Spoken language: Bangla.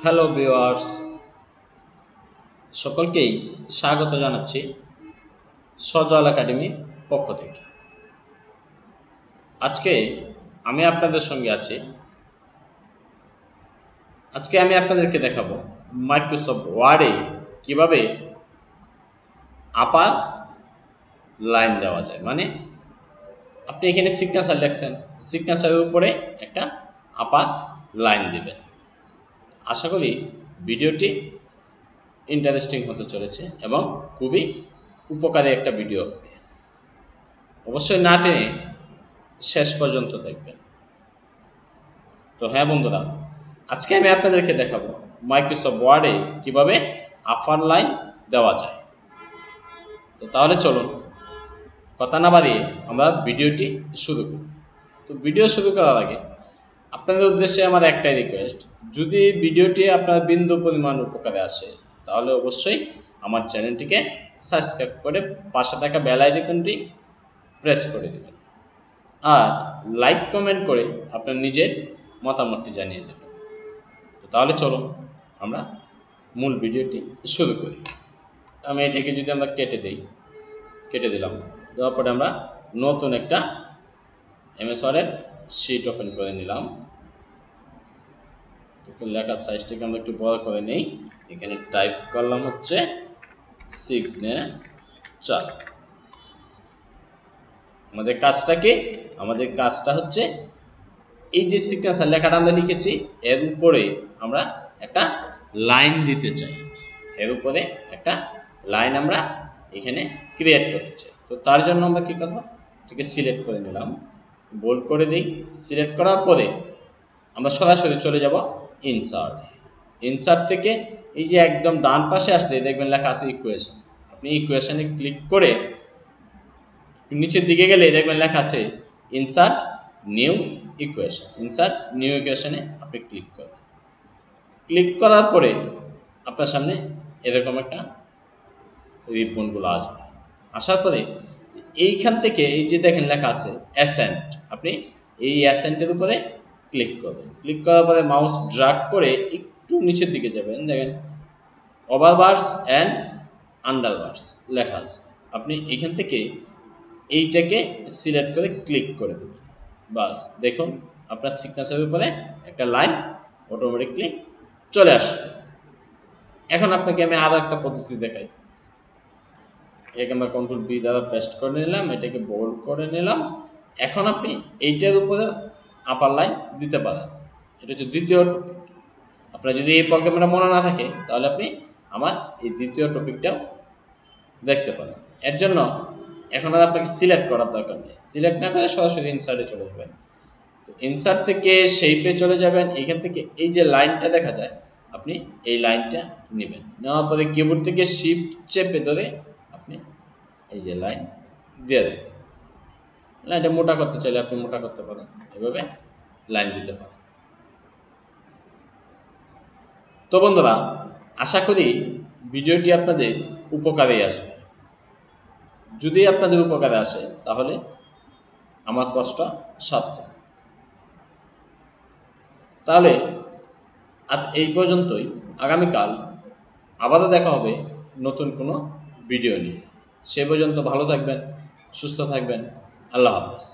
হ্যালো ভিউয়ার্স, সকলকেই স্বাগত জানাচ্ছি সজল একাডেমির পক্ষ থেকে। আজকে আমি আপনাদের সঙ্গে আছি। আজকে আমি আপনাদেরকে দেখাবো মাইক্রোসফট ওয়ার্ডে কিভাবে আপার লাইন দেওয়া যায়। মানে আপনি এখানে সিগনেচার লেখছেন, সিগনেচারের উপরে একটা আপার লাইন দিবেন। আশা করি ভিডিওটি ইন্টারেস্টিং হতে চলেছে এবং খুবই উপকারী একটা ভিডিও হবে। অবশ্যই না টেনে শেষ পর্যন্ত দেখবেন। তো হ্যাঁ বন্ধুরা, আজকে আমি আপনাদেরকে দেখাবো মাইক্রোসফট ওয়ার্ডে কিভাবে আপার লাইন দেওয়া যায়। তো তাহলে চলুন কথা না বাড়িয়ে আমরা ভিডিওটি শুরু করি। তো ভিডিও শুরু করার আগে আপনাদের উদ্দেশ্যে আমার একটাই রিকোয়েস্ট, যদি ভিডিওটি আপনার বিন্দু পরিমাণ উপকারে আসে তাহলে অবশ্যই আমার চ্যানেলটিকে সাবস্ক্রাইব করে পাশে থাকা বেল আইকনটি প্রেস করে দেবেন আর লাইক কমেন্ট করে আপনার নিজের মতামতটি জানিয়ে দেবেন। তো তাহলে চলুন আমরা মূল ভিডিওটি শুরু করি। আমি এটাকে যদি আমরা কেটে দিলাম, দেওয়ার পরে আমরা নতুন একটা এমএস ওয়ার্ডের শিট ওপেন করে নিলাম। লেখার সাইজটাকে আমরা একটু বড় করে নিই। এখানে টাইপ করলাম হচ্ছে সিগনেচার। আমাদের কাজটা হচ্ছে এই যে সিগনেচার লেখাটা আমরা লিখেছি এর উপরে আমরা একটা লাইন দিতে চাই। এর উপরে একটা লাইন আমরা এখানে ক্রিয়েট করতে চাই। তো তার জন্য আমরা কী করবো, এটাকে সিলেক্ট করে নিলাম, বোল্ড করে দিই। সিলেক্ট করার পরে আমরা সরাসরি চলে যাব ইনসার্ট থেকে এই যে একদম ডান পাশে আসলে দেখবেন লেখা আছে ইকুয়েশন। আপনি ইকুয়েশনে ক্লিক করে নিচের দিকে গেলে দেখবেন লেখা আছে ইনসার্ট নিউ ইকুয়েশনে আপনি ক্লিক করার পরে আপনার সামনে এরকম একটা রিবনগুলো আসবে। আসার পরে এইখান থেকে এই যে দেখেন লেখা আছে অ্যাসেন্ট, আপনি এই অ্যাসেন্টের উপরে ক্লিক করবেন। ক্লিক করার পরে মাউস ড্র্যাগ করে একটু নিচের দিকে যাবেন, দেখেন ওভারবার্স অ্যান্ড আন্ডারবার্স লেখা আছে। আপনি এখান থেকে এইটাকে সিলেক্ট করে ক্লিক করে দেবেন। বাস দেখুন আপনার সিগনেচারের উপরে একটা লাইন অটোমেটিকলি চলে আসবে। এখন আপনাকে আমি আরও একটা পদ্ধতি দেখাই। এটাকে আমরা কন্ট্রোল বি দ্বারা পেস্ট করে নিলাম, এটাকে বোল্ড করে নিলাম। এখন আপনি এইটার উপরে আপার লাইন দিতে পারেন। এটা হচ্ছে দ্বিতীয় টপিক। আপনার যদি এই প্রোগ্রামটা মনে না থাকে তাহলে আপনি আমার এই দ্বিতীয় টপিকটাও দেখতে পারেন। এর জন্য এখন আর আপনাকে সিলেক্ট করার দরকার নেই। সিলেক্ট না করে সরাসরি ইনসার্টে চলে যাবেন। তো ইনসার্ট থেকে শেপে চলে যাবেন। এখান থেকে এই যে লাইনটা দেখা যায় আপনি এই লাইনটা নেবেন। নেওয়ার পরে কিবোর্ড থেকে শিফট চেপে ধরে আপনি এই যে লাইন দিয়ে দেবেন। লাইনটা মোটা করতে চাইলে আপনি মোটা করতে পারেন, এভাবে লাইন দিতে পারেন। তো বন্ধুরা, আশা করি ভিডিওটি আপনাদের উপকারে আসবে। যদি আপনাদের উপকারে আসে তাহলে আমার কষ্ট সার্থক। তাহলে আজ এই পর্যন্তই। আগামীকাল আবারও দেখা হবে নতুন কোনো ভিডিও নিয়ে। সে পর্যন্ত ভালো থাকবেন, সুস্থ থাকবেন। আল্লাহ হাফেজ।